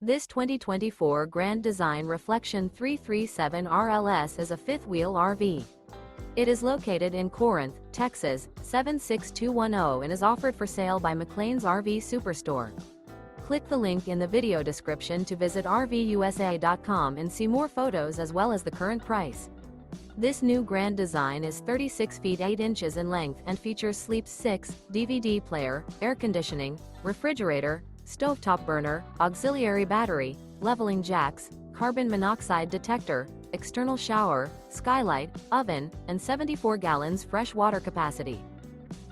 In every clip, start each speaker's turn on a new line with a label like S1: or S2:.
S1: This 2024 Grand Design Reflection 337 RLS is a fifth-wheel RV. It is located in Corinth, Texas, 76210 and is offered for sale by McClain's RV Superstore. Click the link in the video description to visit RVUSA.com and see more photos as well as the current price. This new Grand Design is 36 feet 8 inches in length and features Sleep 6, DVD player, air conditioning, refrigerator, stovetop burner, auxiliary battery, leveling jacks, carbon monoxide detector, external shower, skylight, oven, and 74 gallons fresh water capacity.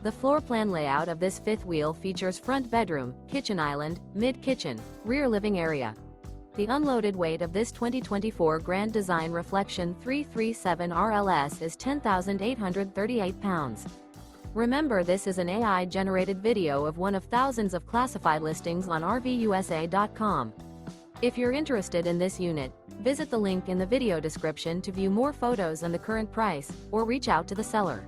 S1: The floor plan layout of this fifth wheel features front bedroom, kitchen island, mid-kitchen, rear living area. The unloaded weight of this 2024 Grand Design Reflection 337 RLS is 10,838 pounds. Remember, this is an AI-generated video of one of thousands of classified listings on RVUSA.com. If you're interested in this unit, visit the link in the video description to view more photos and the current price, or reach out to the seller.